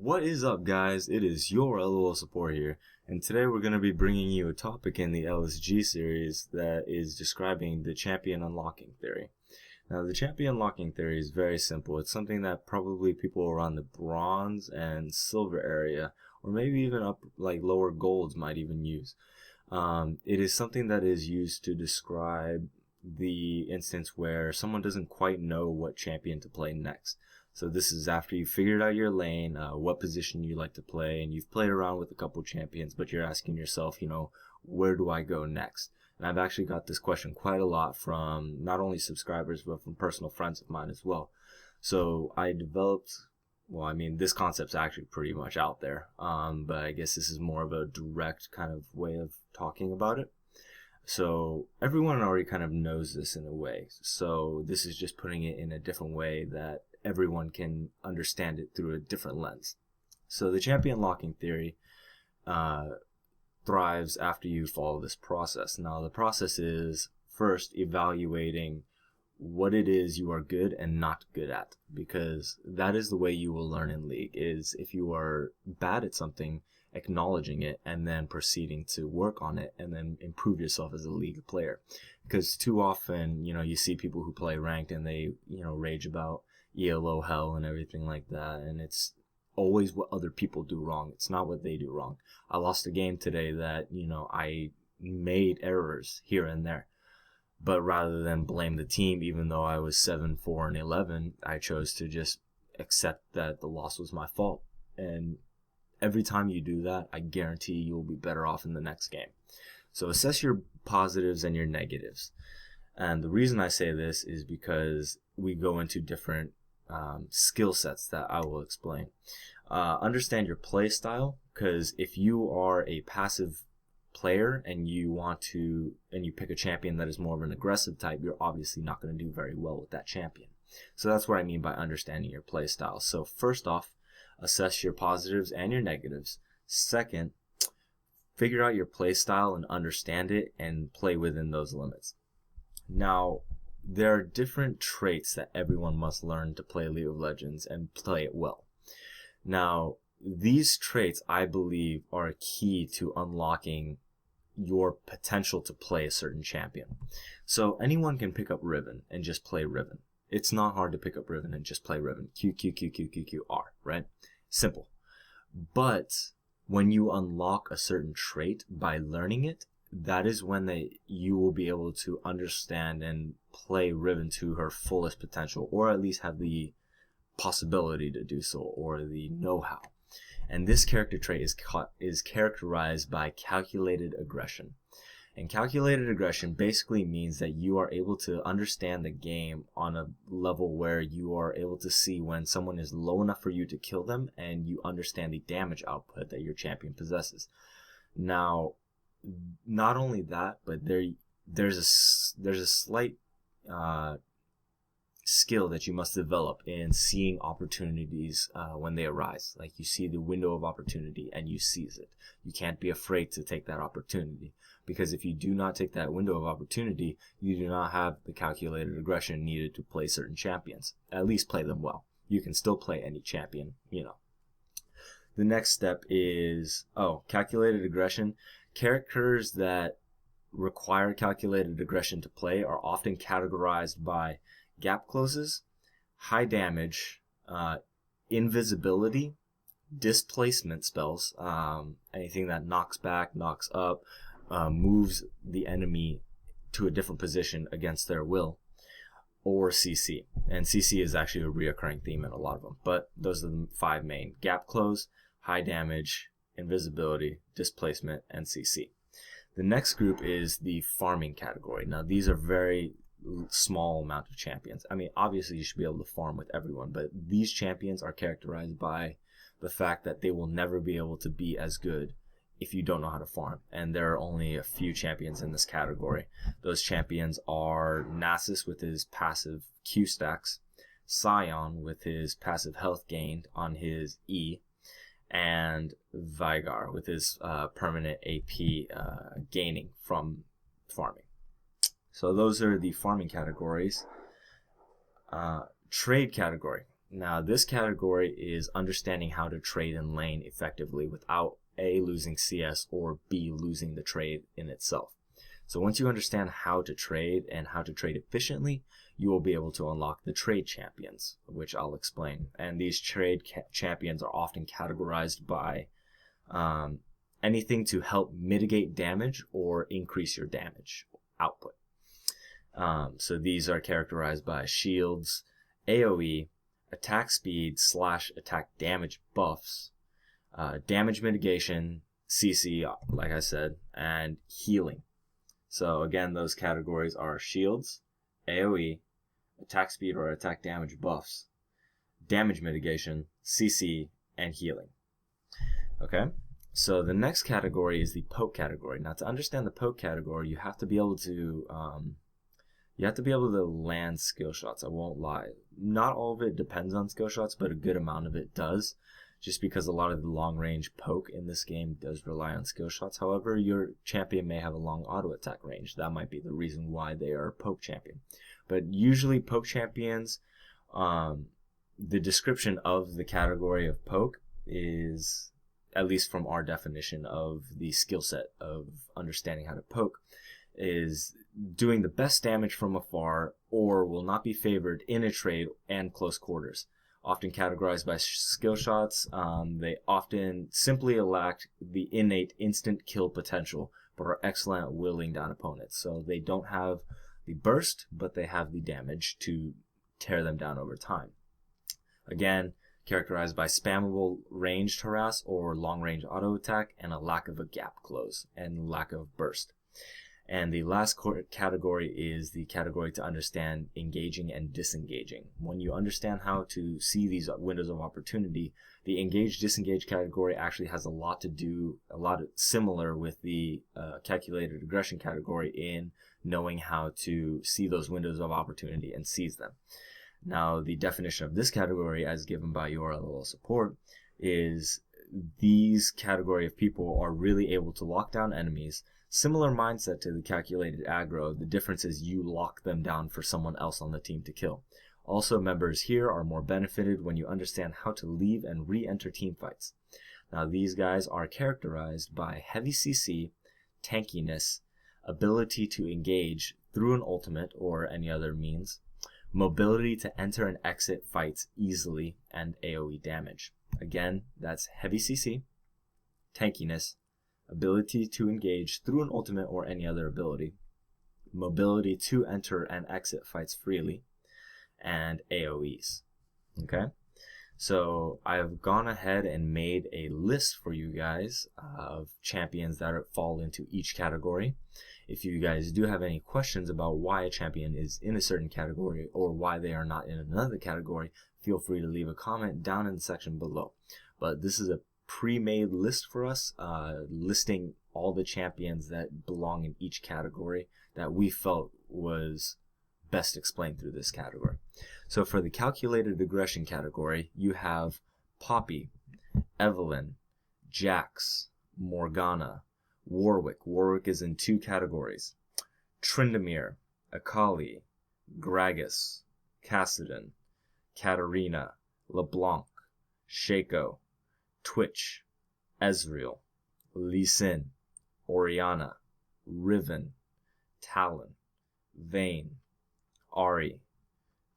What is up, guys? It is your LOL support here, and today we're going to be bringing you a topic in the LSG series that is describing the champion unlocking theory. Now, the champion unlocking theory is very simple. It's something that probably people around the bronze and silver area, or maybe even up like lower golds, might even use. It is something that is used to describe the instance where someone doesn't quite know what champion to play next. So this is after you've figured out your lane, what position you like to play, and you've played around with a couple champions, but you're asking yourself, where do I go next? And I've actually got this question quite a lot from not only subscribers, but from personal friends of mine as well. So I developed, this concept's actually pretty much out there, but I guess this is more of a direct kind of way of talking about it. So everyone already kind of knows this in a way. So this is just putting it in a different way that everyone can understand it through a different lens. So the champion locking theory thrives after you follow this process. Now, the process is first evaluating what it is you are good and not good at, because that is the way you will learn in League, is if you are bad at something, acknowledging it and then proceeding to work on it and then improve yourself as a League player. Because too often, you see people who play ranked and they, rage about Elo Hell and everything like that, and it's always what other people do wrong. It's not what they do wrong. I lost a game today that, I made errors here and there, but rather than blame the team, even though I was 7-4-11, I chose to just accept that the loss was my fault. And every time you do that, I guarantee you'll be better off in the next game. So assess your positives and your negatives. And the reason I say this is because we go into different skill sets that I will explain. Understand your play style, because if you are a passive player and you pick a champion that is more of an aggressive type, you're obviously not going to do very well with that champion. So that's what I mean by understanding your play style. So first off, assess your positives and your negatives. Second, figure out your play style and understand it and play within those limits. Now, there are different traits that everyone must learn to play League of Legends and play it well. Now, these traits, I believe, are a key to unlocking your potential to play a certain champion. So anyone can pick up Riven and just play Riven. It's not hard to pick up Riven and just play Riven. Q, Q, Q, Q, Q, Q, R, right? Simple. But when you unlock a certain trait by learning it, that is when you will be able to understand and play Riven to her fullest potential, or at least have the possibility to do so, or the know-how. And this character trait is characterized by calculated aggression. And calculated aggression basically means that you are able to understand the game on a level where you are able to see when someone is low enough for you to kill them, and you understand the damage output that your champion possesses. Now, not only that, but there's a slight skill that you must develop in seeing opportunities when they arise. Like, you see the window of opportunity and you seize it. You can't be afraid to take that opportunity, because if you do not take that window of opportunity, you do not have the calculated aggression needed to play certain champions. At least play them well. You can still play any champion, The next step is, calculated aggression. Characters that require calculated aggression to play are often categorized by gap closes, high damage, invisibility, displacement spells, anything that knocks back, knocks up, moves the enemy to a different position against their will, or CC. And CC is actually a reoccurring theme in a lot of them, but those are the 5 main: gap close, high damage, invisibility, displacement, and CC. The next group is the farming category. Now, these are very small amount of champions. Obviously you should be able to farm with everyone, but these champions are characterized by the fact that they will never be able to be as good if you don't know how to farm. And there are only a few champions in this category. Those champions are Nasus with his passive Q stacks, Sion with his passive health gained on his E, and Veigar with his permanent AP gaining from farming. So those are the farming categories. Trade category. Now, this category is understanding how to trade in lane effectively without A, losing CS, or B, losing the trade in itself. So once you understand how to trade and how to trade efficiently, you will be able to unlock the trade champions, which I'll explain. And these trade champions are often categorized by anything to help mitigate damage or increase your damage output. So these are characterized by shields, AoE, attack speed / attack damage buffs, damage mitigation, CC, like I said, and healing. So again, those categories are shields, AoE, attack speed or attack damage buffs, damage mitigation, CC, and healing. Okay, so the next category is the poke category. Now, to understand the poke category, you have to be able to land skill shots. I won't lie. Not all of it depends on skill shots, but a good amount of it does, just because a lot of the long-range poke in this game does rely on skill shots. However, your champion may have a long auto-attack range. That might be the reason why they are a poke champion. But usually poke champions, the description of the category of poke is, at least from our definition of the skill set of understanding how to poke, is doing the best damage from afar or will not be favored in a trade and close quarters. Often categorized by skill shots, they often simply lack the innate instant kill potential, but are excellent at whittling down opponents. So they don't have the burst, but they have the damage to tear them down over time. Again, characterized by spammable ranged harass or long-range auto attack, and a lack of a gap close and lack of burst. And the last category is the category to understand engaging and disengaging. When you understand how to see these windows of opportunity, the engage-disengage category actually has a lot similar with the calculated aggression category in knowing how to see those windows of opportunity and seize them. Now, the definition of this category, as given by your LOL support, is these category of people are really able to lock down enemies. Similar mindset to the calculated aggro. The difference is you lock them down for someone else on the team to kill. Also, members here are more benefited when you understand how to leave and re-enter team fights. Now, these guys are characterized by heavy CC, tankiness, ability to engage through an ultimate or any other means, mobility to enter and exit fights easily, and AoE damage. Again, that's heavy CC, tankiness, ability to engage through an ultimate or any other ability, mobility to enter and exit fights freely, and AoEs. Okay? So I've gone ahead and made a list for you guys of champions that fall into each category. If you guys do have any questions about why a champion is in a certain category or why they are not in another category, feel free to leave a comment down in the section below. But this is a pre-made list for us, listing all the champions that belong in each category that we felt was best explained through this category. So for the calculated aggression category, you have Poppy, Evelyn, Jax, Morgana, Warwick. Warwick is in 2 categories. Tryndamere, Akali, Gragas, Kassadin, Katarina, Blanc, Shaco, Twitch, Ezreal, Lissandra, Orianna, Riven, Talon, Vayne, Ahri,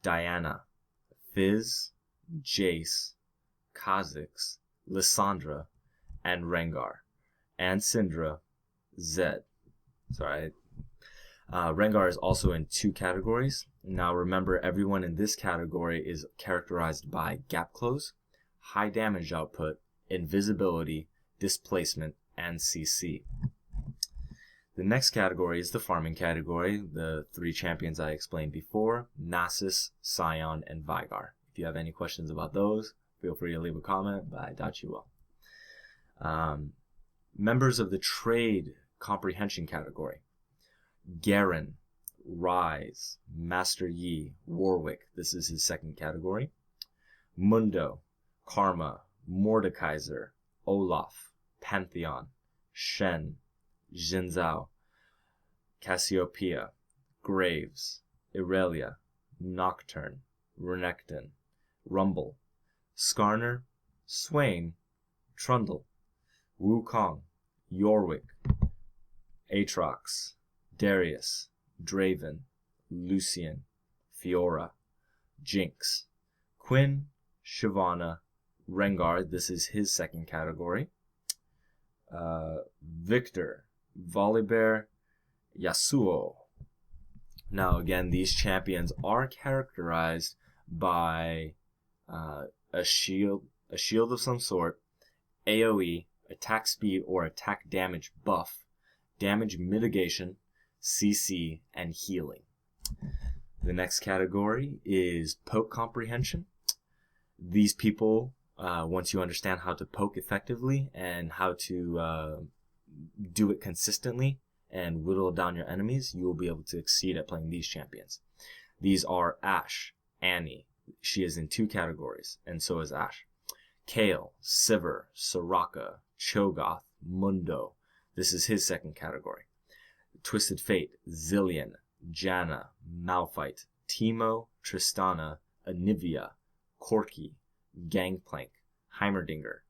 Diana, Fizz, Jayce, Kha'zix, Lissandra, and Rengar, and Syndra, Zed. Rengar is also in 2 categories. Now remember, everyone in this category is characterized by gap close, high damage output, invisibility, displacement, and CC. The next category is the farming category, the 3 champions I explained before, Nasus, Sion, and Veigar. If you have any questions about those, feel free to leave a comment, but I doubt you will. Members of the trade comprehension category, Garen, Rise, Master Yi, Warwick, this is his 2nd category, Mundo, Karma, Mordekaiser, Olaf, Pantheon, Shen, Jinzhao, Cassiopeia, Graves, Irelia, Nocturne, Renekton, Rumble, Skarner, Swain, Trundle, Wukong, Warwick, Aatrox, Darius, Draven, Lucian, Fiora, Jinx, Quinn, Shyvana, Rengar, this is his second category, Victor, Volibear, Yasuo. Now again, these champions are characterized by a shield of some sort, AoE, attack speed or attack damage buff, damage mitigation, CC, and healing. The next category is poke comprehension. These people, once you understand how to poke effectively and how to do it consistently and whittle down your enemies, you will be able to succeed at playing these champions. These are Ashe, Annie. She is in 2 categories, and so is Ashe. Kayle, Sivir, Soraka, Cho'Gath, Mundo. This is his second category. Twisted Fate, Zillion, Janna, Malphite, Teemo, Tristana, Anivia, Corki, Gangplank, Heimerdinger,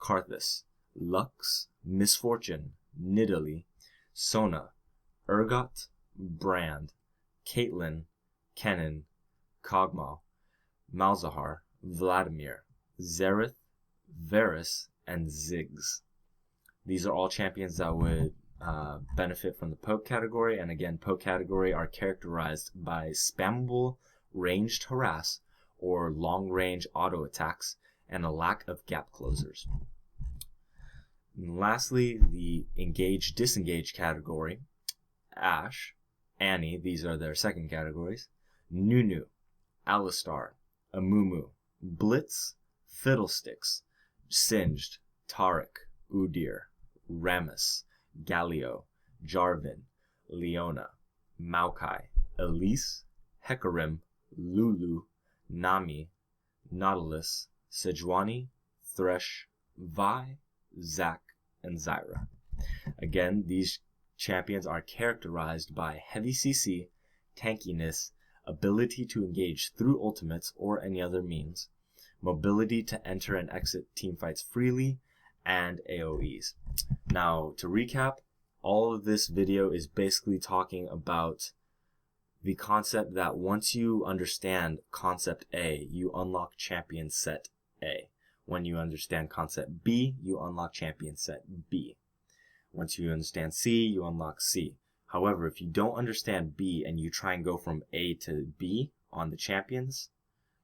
Karthus, Lux, Misfortune, Nidalee, Sona, Urgot, Brand, Caitlyn, Kennen, Kog'Maw, Malzahar, Vladimir, Xerath, Varus, and Ziggs. These are all champions that would benefit from the poke category, and again, poke category are characterized by spammable ranged harass or long range auto attacks and a lack of gap closers. And lastly, the engage disengage category, Ashe, Annie, these are their second categories, Nunu, Alistar, Amumu, Blitz, Fiddlesticks, Singed, Taric, Udyr, Rammus, Galio, Jarvan, Leona, Maokai, Elise, Hecarim, Lulu, Nami, Nautilus, Sejuani, Thresh, Vi, Zac, and Zyra. Again, these champions are characterized by heavy CC, tankiness, ability to engage through ultimates or any other means, mobility to enter and exit teamfights freely, and AoEs. Now, to recap, all of this video is basically talking about the concept that once you understand concept A, you unlock champion set A. When you understand concept B, you unlock champion set B. Once you understand C, you unlock C. However, if you don't understand B and you try and go from A to B on the champions,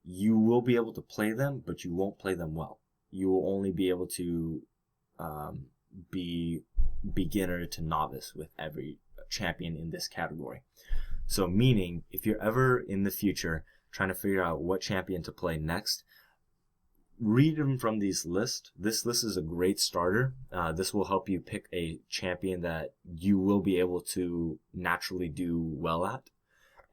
you will be able to play them, but you won't play them well. You will only be able to be beginner to novice with every champion in this category. So meaning, if you're ever in the future trying to figure out what champion to play next, read them from these lists. This list is a great starter. This will help you pick a champion that you will be able to naturally do well at.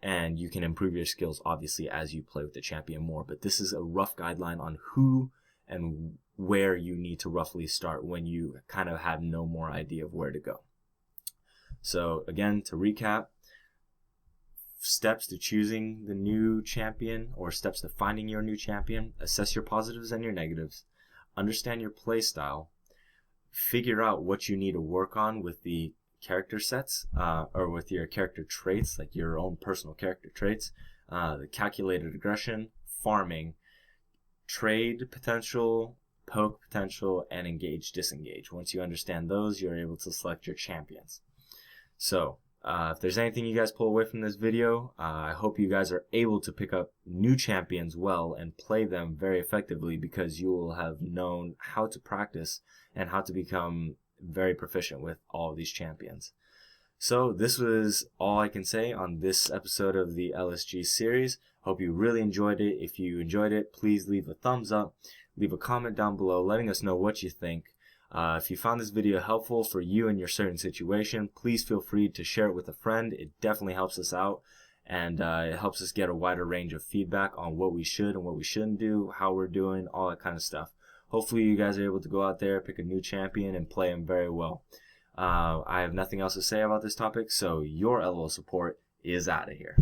And you can improve your skills, obviously, as you play with the champion more. But this is a rough guideline on who and where you need to roughly start when you kind of have no more idea of where to go. So again, to recap, steps to choosing the new champion or steps to finding your new champion: assess your positives and your negatives, understand your play style, figure out what you need to work on with the character sets or with your character traits, like your own personal character traits, the calculated aggression, farming, trade potential, poke potential, and engage disengage. Once you understand those, you're able to select your champions. So if there's anything you guys pull away from this video, I hope you guys are able to pick up new champions well and play them very effectively, because you will have known how to practice and how to become very proficient with all of these champions. So this was all I can say on this episode of the LSG series. Hope you really enjoyed it. If you enjoyed it, please leave a thumbs up, leave a comment down below letting us know what you think. If you found this video helpful for you in your certain situation, please feel free to share it with a friend. It definitely helps us out, and it helps us get a wider range of feedback on what we should and what we shouldn't do, how we're doing, all that kind of stuff. Hopefully you guys are able to go out there, pick a new champion, and play him very well. I have nothing else to say about this topic, so your LOL support is out of here.